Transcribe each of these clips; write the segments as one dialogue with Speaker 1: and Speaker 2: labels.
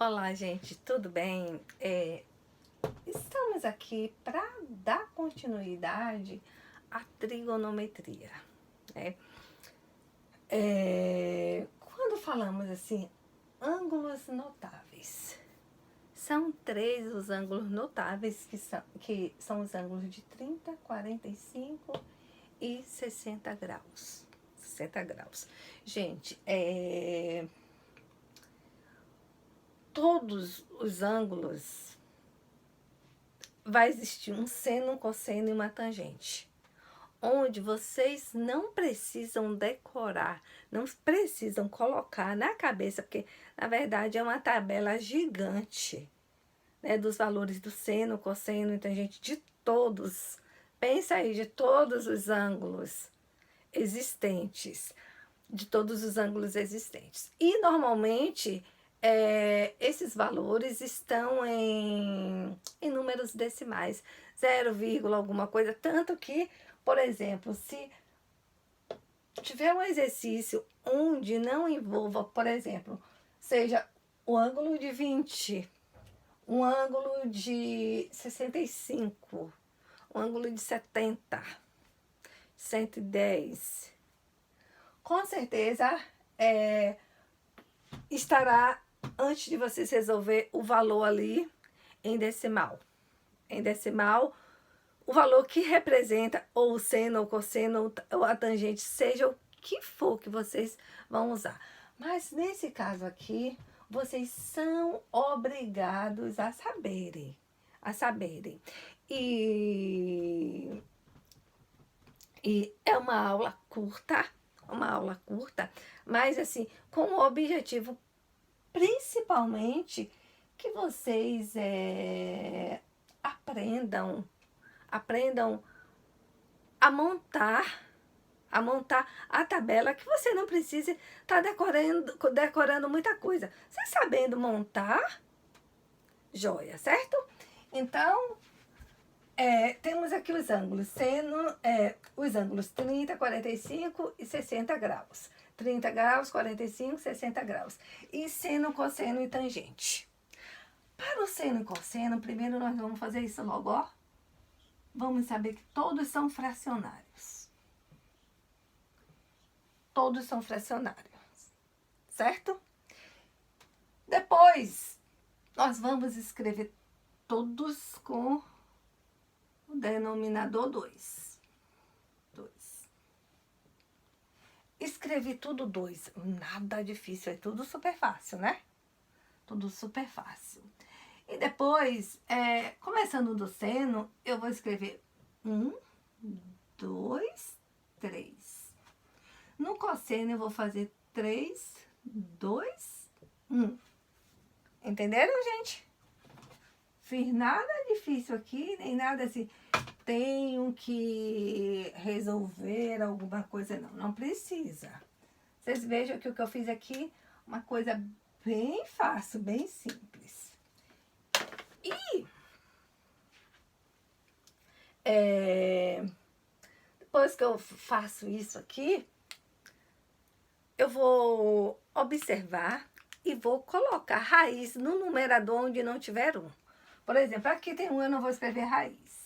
Speaker 1: Olá, gente, tudo bem? Estamos aqui para dar continuidade à trigonometria, né? Quando falamos assim, ângulos notáveis, são três os ângulos notáveis que são os ângulos de 30, 45 e 60 graus. 60 graus. Gente, todos os ângulos vai existir um seno, um cosseno e uma tangente, onde vocês não precisam decorar, não precisam colocar na cabeça, porque na verdade é uma tabela gigante, né, dos valores do seno, cosseno e tangente de todos. Pensa aí, de todos os ângulos existentes, de todos os ângulos existentes. E normalmente esses valores estão em números decimais, 0, alguma coisa, tanto que, por exemplo, se tiver um exercício onde não envolva, por exemplo, seja o ângulo de 20, um ângulo de 65, um ângulo de 70, 110, com certeza estará, antes de vocês resolver o valor ali em decimal. Em decimal, o valor que representa ou o seno, ou o cosseno, ou a tangente, seja o que for que vocês vão usar. Mas nesse caso aqui, vocês são obrigados a saberem. A saberem. E é uma aula curta, mas assim, com o objetivo principalmente que vocês aprendam a montar a tabela, que você não precise estar decorando muita coisa. Você sabendo montar, joia, certo? Então, temos aqui os ângulos seno, os ângulos 30, 45 e 60 graus. 30 graus, 45, 60 graus. E seno, cosseno e tangente. Para o seno e cosseno, primeiro nós vamos fazer isso logo, ó. Vamos saber que todos são fracionários. Todos são fracionários, certo? Depois, nós vamos escrever todos com o denominador 2. Escrevi tudo 2, nada difícil, é tudo super fácil, né? Tudo super fácil. E depois, começando do seno, eu vou escrever 1, 2, 3. No cosseno, eu vou fazer 3, 2, 1. Entenderam, gente? Fiz nada difícil aqui, nem nada assim, tenho que resolver alguma coisa, não precisa. Vocês vejam que o que eu fiz aqui, uma coisa bem fácil, bem simples. E depois que eu faço isso aqui, eu vou observar e vou colocar raiz no numerador onde não tiver 1. Por exemplo, aqui tem 1, eu não vou escrever raiz.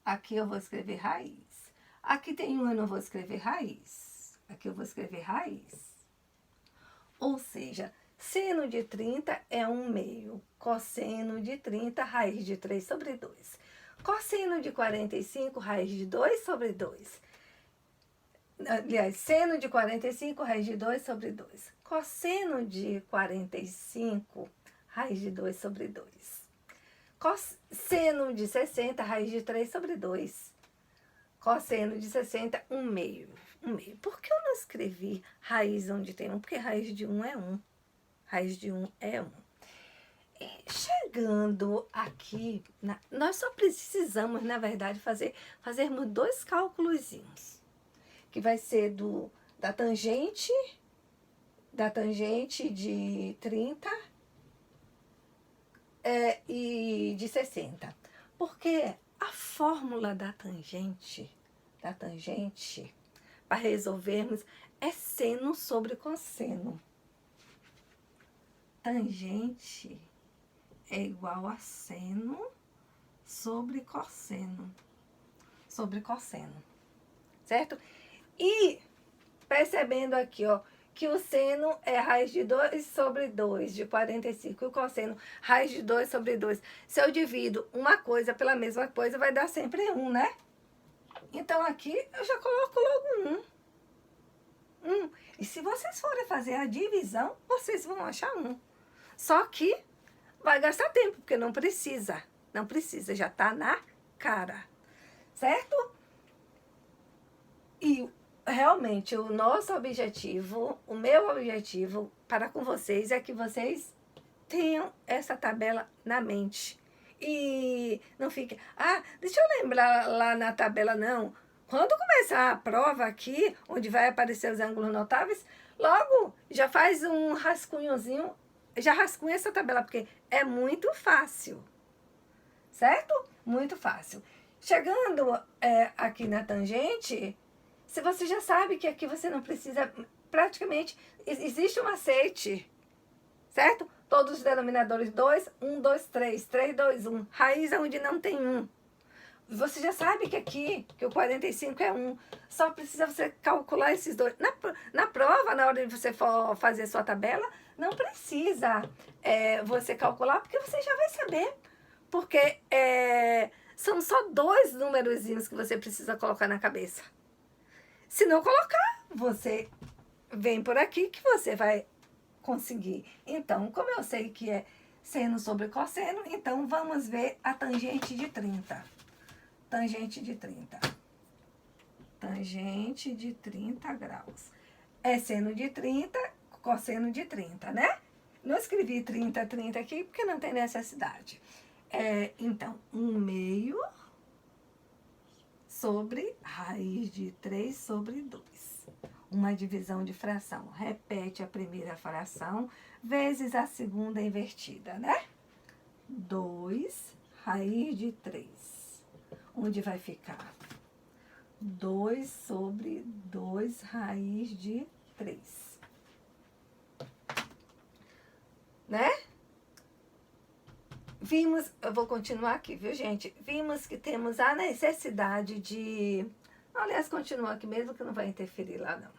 Speaker 1: Aqui eu vou escrever raiz. Aqui tem 1, eu não vou escrever raiz. Aqui eu vou escrever raiz. Ou seja, seno de 30 é 1/2. Cosseno de 30, raiz de 3 sobre 2. Cosseno de 45, raiz de 2 sobre 2. Aliás, seno de 45, raiz de 2 sobre 2. Cosseno de 45, raiz de 2 sobre 2. Cosseno de 60, raiz de 3 sobre 2. Cosseno de 60, 1/2. 1/2. Por que eu não escrevi raiz onde tem 1? Porque raiz de 1 é 1. Raiz de 1 é 1. E chegando aqui, nós só precisamos, na verdade, fazermos 2 cálculozinhos. Que vai ser da tangente de 30 e de 60. Porque a fórmula da tangente, para resolvermos, é seno sobre cosseno. tangente é igual a seno sobre cosseno. Sobre cosseno, certo? E percebendo aqui, ó, que o seno é raiz de 2 sobre 2 de 45, e o cosseno raiz de 2 sobre 2. Se eu divido uma coisa pela mesma coisa, vai dar sempre 1, né? Então aqui eu já coloco logo 1. E se vocês forem fazer a divisão, vocês vão achar 1. Só que vai gastar tempo, porque não precisa. Não precisa, já tá na cara. Certo? E realmente o nosso objetivo, o meu objetivo para com vocês é que vocês tenham essa tabela na mente. E não fique, deixa eu lembrar lá na tabela, não. Quando começar a prova aqui, onde vai aparecer os ângulos notáveis, logo já faz um rascunhozinho, já rascunha essa tabela, porque é muito fácil. Certo? Muito fácil. Chegando aqui na tangente, se você já sabe que aqui você não precisa, praticamente, existe um macete, certo? Todos os denominadores 2, 1, 2, 3, 3, 2, 1. Raiz é onde não tem 1. Você já sabe que aqui, que o 45 é 1. Só precisa você calcular esses dois. Na prova, na hora de você for fazer a sua tabela, não precisa você calcular, porque você já vai saber. Porque são só 2 numerozinhos que você precisa colocar na cabeça. Se não colocar, você vem por aqui que você vai conseguir. Então, como eu sei que é seno sobre cosseno, então vamos ver a tangente de 30. Tangente de 30. Tangente de 30 graus. É seno de 30, cosseno de 30, né? Não escrevi 30, 30 aqui, porque não tem necessidade. Então, 1/2 sobre raiz de 3 sobre 2. Uma divisão de fração. Repete a primeira fração vezes a segunda invertida, né? 2 raiz de 3. Onde vai ficar? 2 sobre 2 raiz de 3. Né? Vimos, eu vou continuar aqui, viu, gente? Vimos que temos a necessidade de... Aliás, continua aqui mesmo, que não vai interferir lá, não.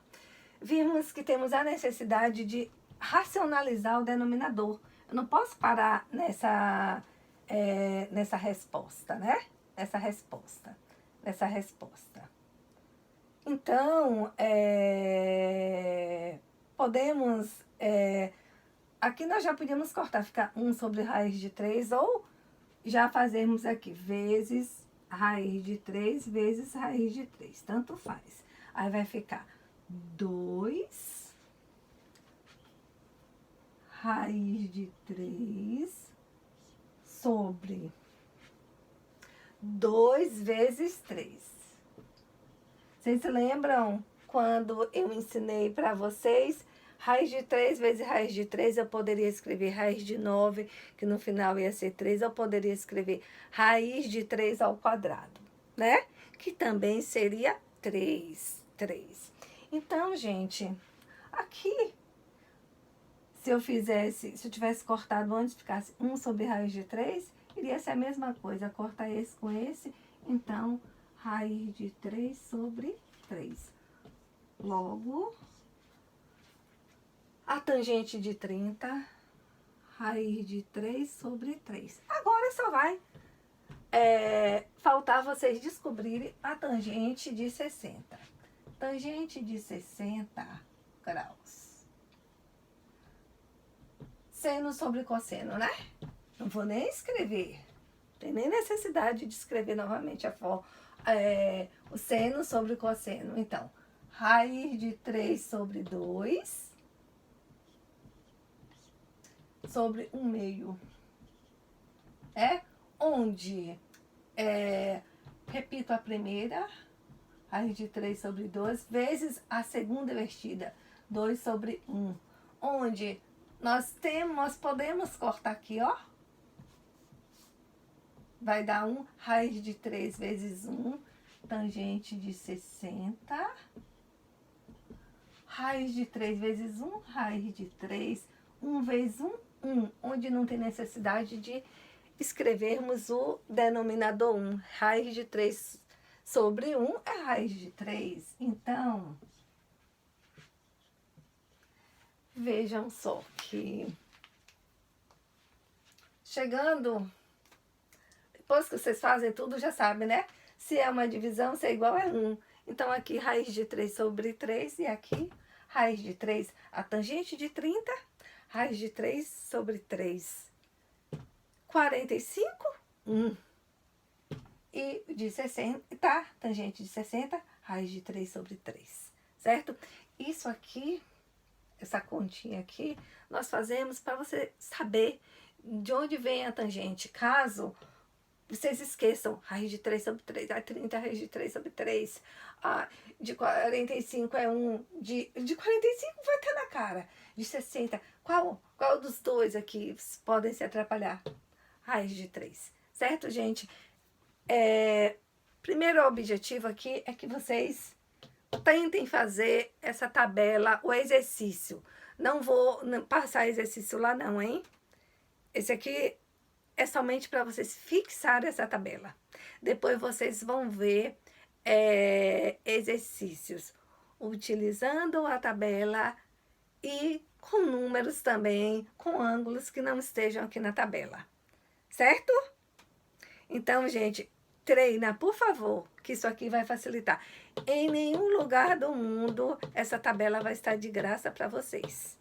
Speaker 1: Vimos que temos a necessidade de racionalizar o denominador. Eu não posso parar nessa resposta, né? Nessa resposta. Então, podemos... aqui nós já podíamos cortar, ficar 1 sobre raiz de 3, ou já fazermos aqui, vezes raiz de 3, vezes raiz de 3, tanto faz. Aí vai ficar 2 raiz de 3 sobre 2 vezes 3. Vocês se lembram quando eu ensinei para vocês? Raiz de 3 vezes raiz de 3, eu poderia escrever raiz de 9, que no final ia ser 3. Eu poderia escrever raiz de 3 ao quadrado, né? Que também seria 3. Então, gente, aqui, se eu tivesse cortado antes, ficasse 1 sobre raiz de 3, iria ser a mesma coisa, cortar esse com esse. Então, raiz de 3 sobre 3. Logo... a tangente de 30, raiz de 3 sobre 3. Agora só vai faltar vocês descobrirem a tangente de 60. Tangente de 60 graus. Seno sobre cosseno, né? Não vou nem escrever. Não tem nem necessidade de escrever novamente o seno sobre o cosseno. Então, raiz de 3 sobre 2... sobre 1/2. Onde, repito a primeira, raiz de 3 sobre 2, vezes a segunda invertida, 2 sobre 1. Onde nós podemos cortar aqui, ó. Vai dar 1, raiz de 3 vezes 1, tangente de 60. Raiz de 3 vezes 1, raiz de 3, 1 vezes 1, 1, onde não tem necessidade de escrevermos o denominador 1. Raiz de 3 sobre 1 é raiz de 3. Então, vejam só que chegando, depois que vocês fazem tudo, já sabem, né? Se é uma divisão, se é igual a 1. Então, aqui, raiz de 3 sobre 3, e aqui, raiz de 3, a tangente de 30, raiz de 3 sobre 3, 45, 1. E de 60, tá? Tangente de 60, raiz de 3 sobre 3, certo? Isso aqui, essa continha aqui, nós fazemos para você saber de onde vem a tangente. Caso vocês esqueçam, raiz de 3 sobre 3, a 30, raiz de 3 sobre 3, de 45 é 1, de 45 vai estar na cara, de 60, qual dos dois aqui podem se atrapalhar? Raiz de 3, certo, gente? Primeiro objetivo aqui é que vocês tentem fazer essa tabela, o exercício. Não vou passar exercício lá não, hein? Esse aqui é somente para vocês fixarem essa tabela. Depois vocês vão ver exercícios utilizando a tabela e com números também, com ângulos que não estejam aqui na tabela. Certo? Então, gente, treina, por favor, que isso aqui vai facilitar. Em nenhum lugar do mundo essa tabela vai estar de graça para vocês.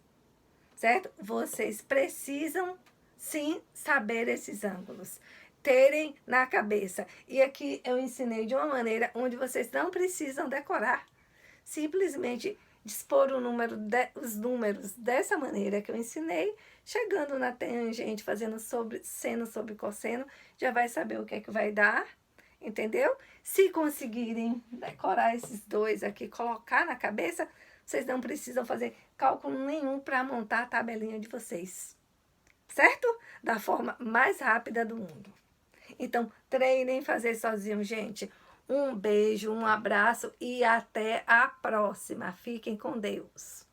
Speaker 1: Certo? Vocês precisam sim saber esses ângulos, terem na cabeça. E aqui eu ensinei de uma maneira onde vocês não precisam decorar. Simplesmente dispor os números dessa maneira que eu ensinei, chegando na tangente, fazendo seno sobre cosseno, já vai saber o que é que vai dar, entendeu? Se conseguirem decorar esses dois aqui, colocar na cabeça, vocês não precisam fazer cálculo nenhum para montar a tabelinha de vocês. Certo? Da forma mais rápida do mundo. Então, treinem fazer sozinho, gente. Um beijo, um abraço e até a próxima. Fiquem com Deus.